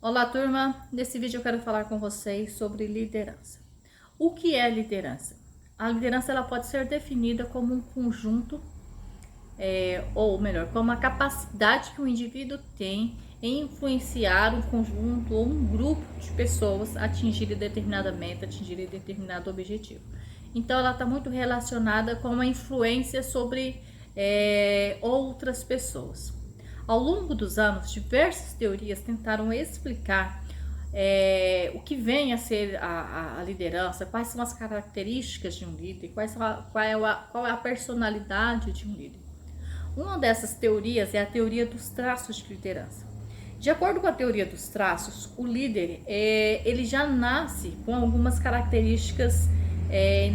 Olá, turma! Nesse vídeo eu quero falar com vocês sobre liderança. O que é liderança? A liderança ela pode ser definida como um conjunto, ou melhor, como a capacidade que o indivíduo tem em influenciar um conjunto ou um grupo de pessoas a atingirem determinada meta, atingirem determinado objetivo. Então, ela está muito relacionada com a influência sobre outras pessoas. Ao longo dos anos, diversas teorias tentaram explicar o que vem a ser a liderança, quais são as características de um líder, qual é a personalidade de um líder. Uma dessas teorias é a teoria dos traços de liderança. De acordo com a teoria dos traços, o líder ele já nasce com algumas características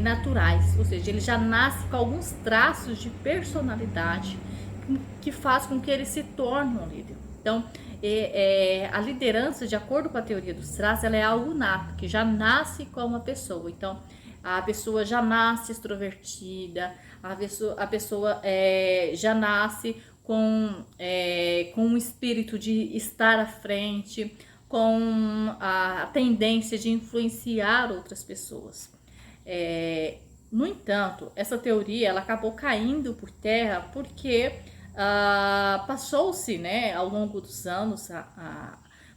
naturais, ou seja, ele já nasce com alguns traços de personalidade que faz com que ele se torne um líder. Então, a liderança, de acordo com a teoria dos traços, ela é algo nato, que já nasce com uma pessoa. Então, a pessoa já nasce extrovertida, a pessoa já nasce com um espírito de estar à frente, com a tendência de influenciar outras pessoas. No entanto, essa teoria ela acabou caindo por terra porque passou-se, né, ao longo dos anos,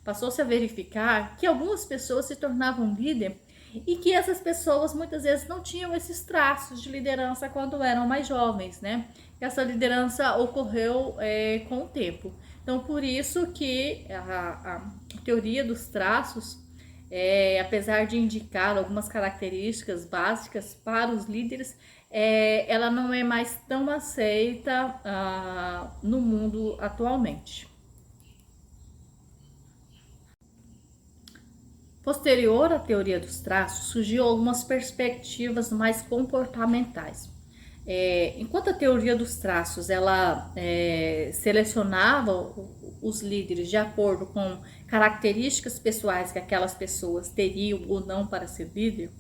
passou-se a verificar que algumas pessoas se tornavam líder e que essas pessoas muitas vezes não tinham esses traços de liderança quando eram mais jovens, né? Essa liderança ocorreu com o tempo. Então, por isso que a teoria dos traços, apesar de indicar algumas características básicas para os líderes, ela não é mais tão aceita no mundo atualmente. Posterior à teoria dos traços, surgiu algumas perspectivas mais comportamentais. Enquanto a teoria dos traços ela selecionava os líderes de acordo com características pessoais que aquelas pessoas teriam ou não para ser líder,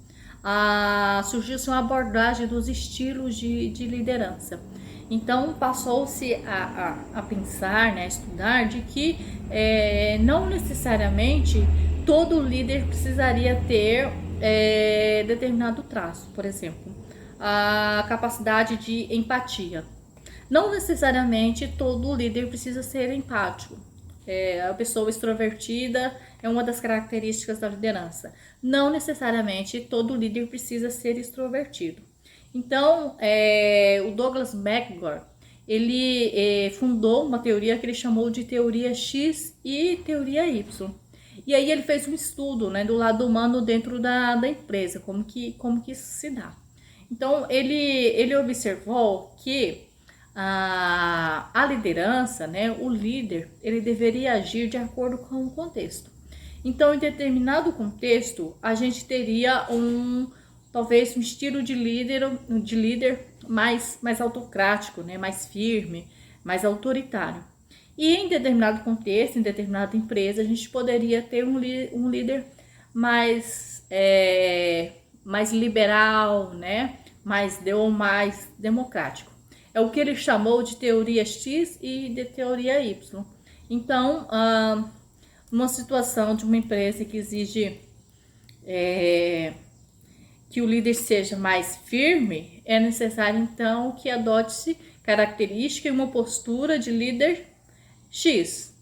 surgiu-se uma abordagem dos estilos de liderança. Então passou-se a pensar, né, a estudar de que não necessariamente todo líder precisaria ter determinado traço. Por exemplo, a capacidade de empatia. Não necessariamente todo líder precisa ser empático. A pessoa extrovertida é uma das características da liderança. Não necessariamente todo líder precisa ser extrovertido. Então, o Douglas McGregor, ele fundou uma teoria que ele chamou de teoria X e teoria Y. E aí ele fez um estudo, né, do lado humano dentro da empresa, como que isso se dá. Então, ele observou que a liderança, né, o líder, ele deveria agir de acordo com o contexto. Então, em determinado contexto, a gente teria talvez um estilo de líder mais autocrático, né, mais firme, mais autoritário. E em determinado contexto, em determinada empresa, a gente poderia ter um líder mais liberal, né, mais democrático. É o que ele chamou de teoria X e de teoria Y. Então, uma situação de uma empresa que exige que o líder seja mais firme, é necessário então que adote-se característica e uma postura de líder X.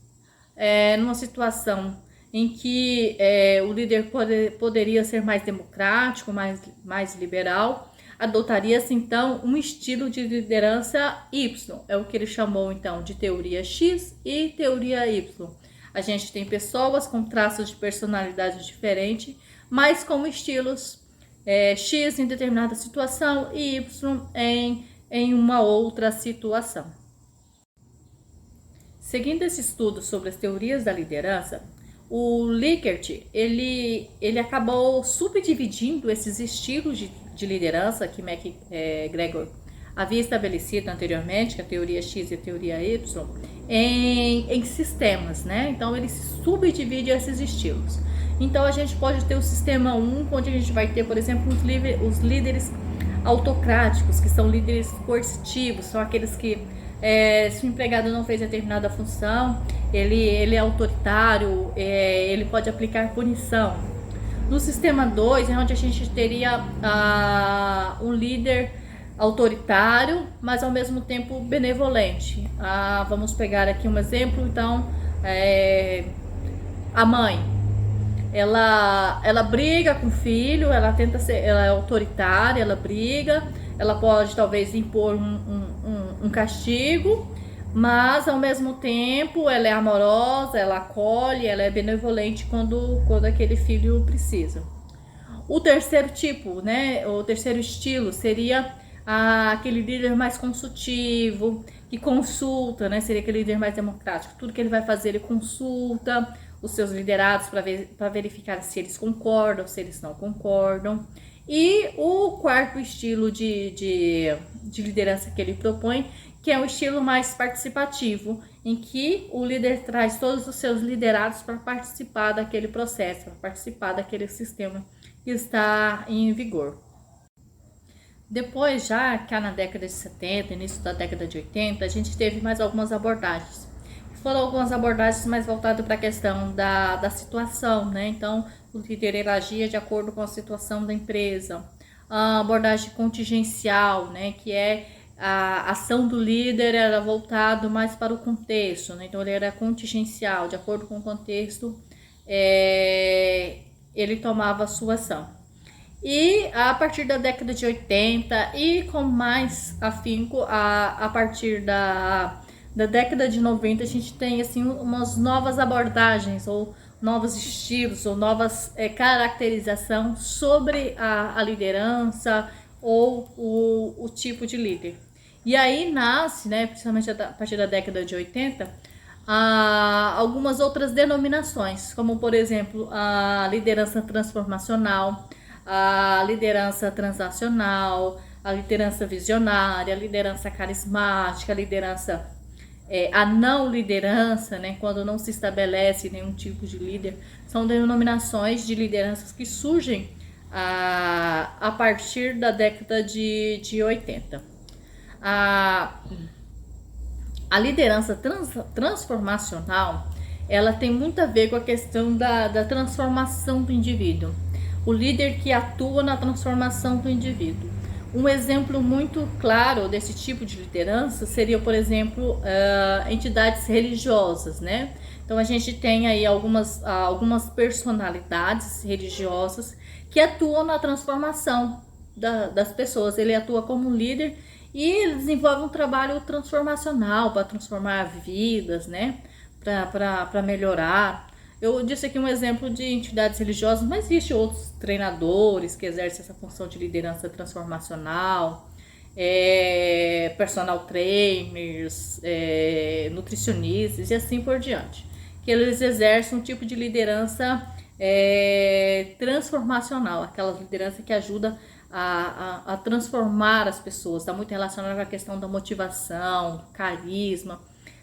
Numa situação em que o líder poderia ser mais democrático, mais liberal, adotaria-se então um estilo de liderança Y. É o que ele chamou então de teoria X e teoria Y. A gente tem pessoas com traços de personalidade diferentes, mas com estilos X em determinada situação e Y em uma outra situação. Seguindo esse estudo sobre as teorias da liderança, o Likert ele acabou subdividindo esses estilos de liderança que McGregor havia estabelecido anteriormente, que a teoria X e a teoria Y, em sistemas, né? Então ele subdivide esses estilos. Então a gente pode ter o sistema 1, onde a gente vai ter, por exemplo, os líderes autocráticos, que são líderes coercitivos, são aqueles que se o empregado não fez determinada função, ele é autoritário, ele pode aplicar punição. No sistema 2 é onde a gente teria um líder autoritário, mas ao mesmo tempo benevolente. Vamos pegar aqui um exemplo, então, a mãe, ela briga com o filho, ela é autoritária, ela briga, ela pode talvez impor um castigo, mas ao mesmo tempo ela é amorosa, ela acolhe, ela é benevolente quando aquele filho precisa. O terceiro tipo, né, o terceiro estilo seria aquele líder mais consultivo, que consulta, né, seria aquele líder mais democrático. Tudo que ele vai fazer, ele consulta os seus liderados para verificar se eles concordam, se eles não concordam. E o quarto estilo de liderança que ele propõe, que é o estilo mais participativo, em que o líder traz todos os seus liderados para participar daquele processo, para participar daquele sistema que está em vigor. Depois, já cá na década de 70, início da década de 80, a gente teve mais algumas abordagens. Foram algumas abordagens mais voltadas para a questão da situação, né? Então, o líder agia de acordo com a situação da empresa. A abordagem contingencial, né? Que é a ação do líder era voltado mais para o contexto, né? Então, ele era contingencial, de acordo com o contexto, ele tomava a sua ação. E a partir da década de 80 e com mais afinco a partir da década de 90, a gente tem assim umas novas abordagens ou novos estilos ou novas caracterização sobre a liderança ou o tipo de líder. E aí nasce, né, principalmente a partir da década de 80, algumas outras denominações, como por exemplo a liderança transformacional, a liderança transacional, a liderança visionária, a liderança carismática, a liderança a não liderança, né, quando não se estabelece nenhum tipo de líder, são denominações de lideranças que surgem a partir da década de 80. A liderança transformacional, ela tem muito a ver com a questão da transformação do indivíduo. O líder que atua na transformação do indivíduo. Um exemplo muito claro desse tipo de liderança seria, por exemplo, entidades religiosas, né? Então a gente tem aí algumas personalidades religiosas que atuam na transformação das pessoas. Ele atua como líder e ele desenvolve um trabalho transformacional para transformar vidas, né? Para melhorar. Eu disse aqui um exemplo de entidades religiosas, mas existem outros treinadores que exercem essa função de liderança transformacional, personal trainers, nutricionistas e assim por diante. Que eles exercem um tipo de liderança transformacional, aquela liderança que ajuda a transformar as pessoas, está muito relacionada com a questão da motivação, do carisma,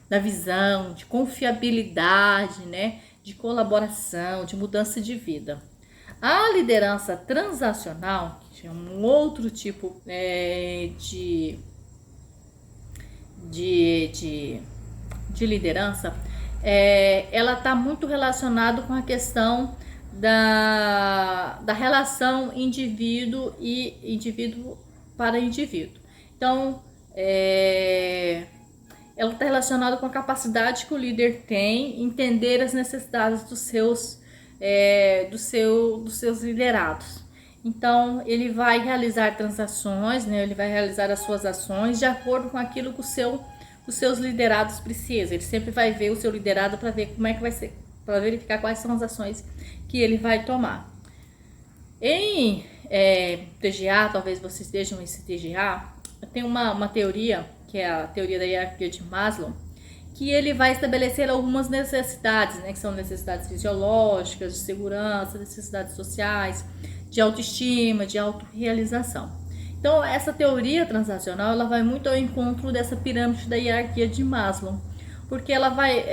da visão, de confiabilidade, né? De colaboração, de mudança de vida. A liderança transacional, que é um outro tipo de liderança, ela está muito relacionada com a questão da relação indivíduo e indivíduo para indivíduo. Então, ela está relacionada com a capacidade que o líder tem em entender as necessidades dos seus liderados. Então, ele vai realizar transações, né? Ele vai realizar as suas ações de acordo com aquilo que os seus liderados precisam. Ele sempre vai ver o seu liderado para ver como é que vai ser, para verificar quais são as ações que ele vai tomar. Em TGA, talvez vocês vejam esse TGA, tem uma teoria, que é a teoria da hierarquia de Maslow, que ele vai estabelecer algumas necessidades, né, que são necessidades fisiológicas, de segurança, necessidades sociais, de autoestima, de autorrealização. Então, essa teoria transacional, ela vai muito ao encontro dessa pirâmide da hierarquia de Maslow, porque ela vai,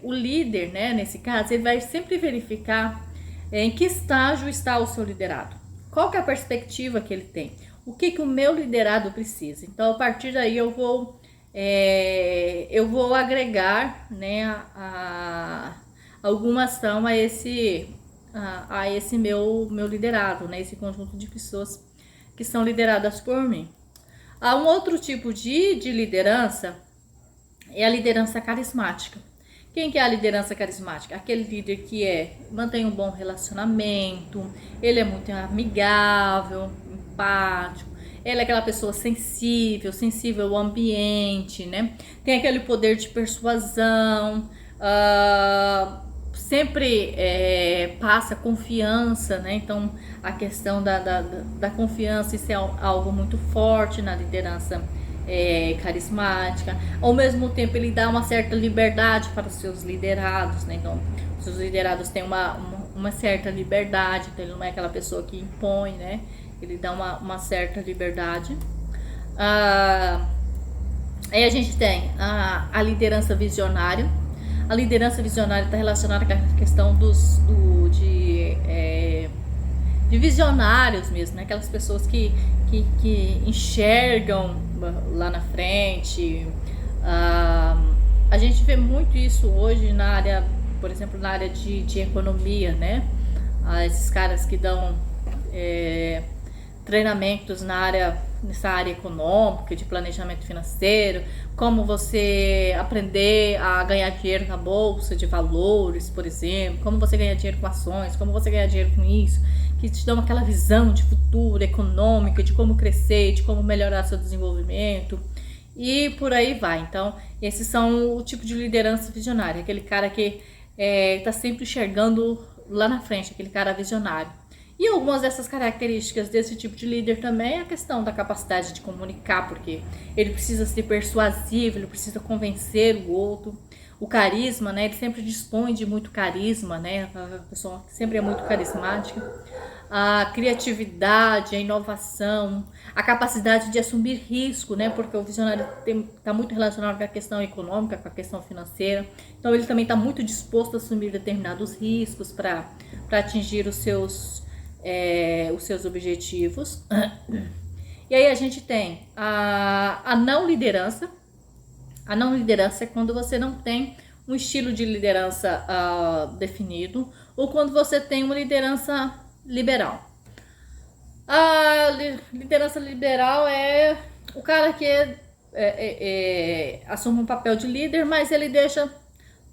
o líder, né, nesse caso, ele vai sempre verificar em que estágio está o seu liderado, qual que é a perspectiva que ele tem, o que o meu liderado precisa. Então, a partir daí eu vou eu vou agregar, né, alguma ação a esse meu liderado, né, esse conjunto de pessoas que são lideradas por mim. Há um outro tipo de liderança, é a liderança carismática. Quem que é a liderança carismática? Aquele líder que mantém um bom relacionamento, ele é muito amigável, empático, ele é aquela pessoa sensível ao ambiente, né? Tem aquele poder de persuasão, sempre passa confiança, né? Então a questão da confiança, isso é algo muito forte na liderança carismática. Ao mesmo tempo ele dá uma certa liberdade para os seus liderados, né? Então os seus liderados têm uma certa liberdade, então ele não é aquela pessoa que impõe, né? Ele dá uma certa liberdade. Aí a gente tem a liderança visionária. A liderança visionária está relacionada com a questão de visionários mesmo, né? Aquelas pessoas que enxergam lá na frente. A gente vê muito isso hoje na área, por exemplo, na área de economia, né? Esses caras que dão treinamentos nessa área econômica, de planejamento financeiro, como você aprender a ganhar dinheiro na bolsa de valores, por exemplo, como você ganhar dinheiro com ações, como você ganhar dinheiro com isso, que te dão aquela visão de futuro econômica, de como crescer, de como melhorar seu desenvolvimento e por aí vai. Então, esses são o tipo de liderança visionária, aquele cara que está sempre enxergando lá na frente, aquele cara visionário. E algumas dessas características desse tipo de líder também é a questão da capacidade de comunicar, porque ele precisa ser persuasivo, ele precisa convencer o outro. O carisma, né? Ele sempre dispõe de muito carisma, né? A pessoa sempre é muito carismática. A criatividade, a inovação, a capacidade de assumir risco, né? Porque o visionário está muito relacionado com a questão econômica, com a questão financeira. Então ele também está muito disposto a assumir determinados riscos para atingir os seus objetivos. E aí a gente tem a não liderança. A não liderança é quando você não tem um estilo de liderança definido, ou quando você tem uma liderança liberal. A liderança liberal é o cara que assume um papel de líder, mas ele deixa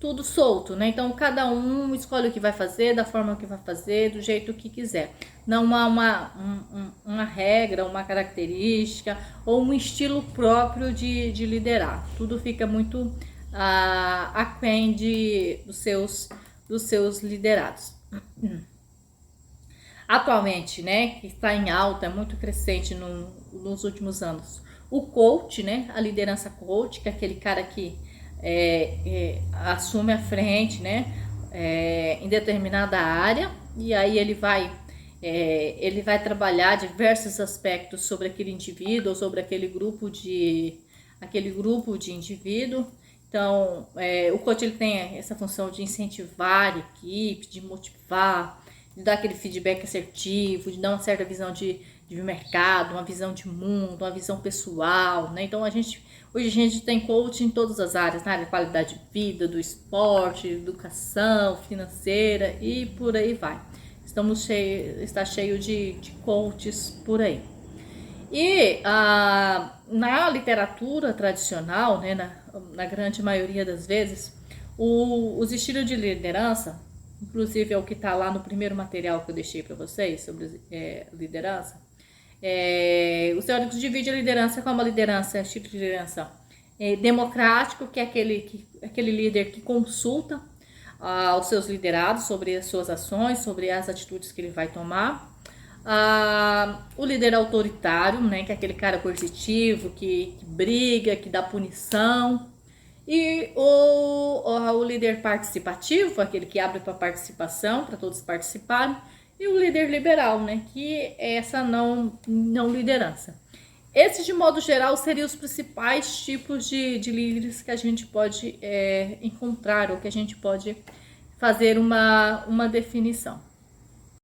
tudo solto, né? Então cada um escolhe o que vai fazer, da forma que vai fazer, do jeito que quiser. Não há uma regra, uma característica ou um estilo próprio de liderar. Tudo fica muito aquém dos seus liderados. Atualmente, né, que está em alta, é muito crescente nos últimos anos, o coach, né, a liderança coach, que é aquele cara que assume a frente, né, em determinada área, e aí ele vai trabalhar diversos aspectos sobre aquele indivíduo ou sobre aquele grupo de indivíduo. Então, o coach ele tem essa função de incentivar a equipe, de motivar, de dar aquele feedback assertivo, de dar uma certa visão de mercado, uma visão de mundo, uma visão pessoal, né? Então hoje a gente tem coach em todas as áreas, na área de qualidade de vida, do esporte, educação, financeira e por aí vai. Está cheio de coaches por aí. E na literatura tradicional, né, na grande maioria das vezes, os estilos de liderança, inclusive é o que está lá no primeiro material que eu deixei para vocês sobre liderança, os teóricos dividem a liderança como estilo de liderança democrático, que é aquele líder que consulta aos seus liderados sobre as suas ações, sobre as atitudes que ele vai tomar. O líder autoritário, né, que é aquele cara coercitivo, que briga, que dá punição. E o líder participativo, aquele que abre para participação, para todos participarem. E o líder liberal, né, que é essa não liderança. Esses, de modo geral, seriam os principais tipos de líderes que a gente pode encontrar, ou que a gente pode fazer uma definição.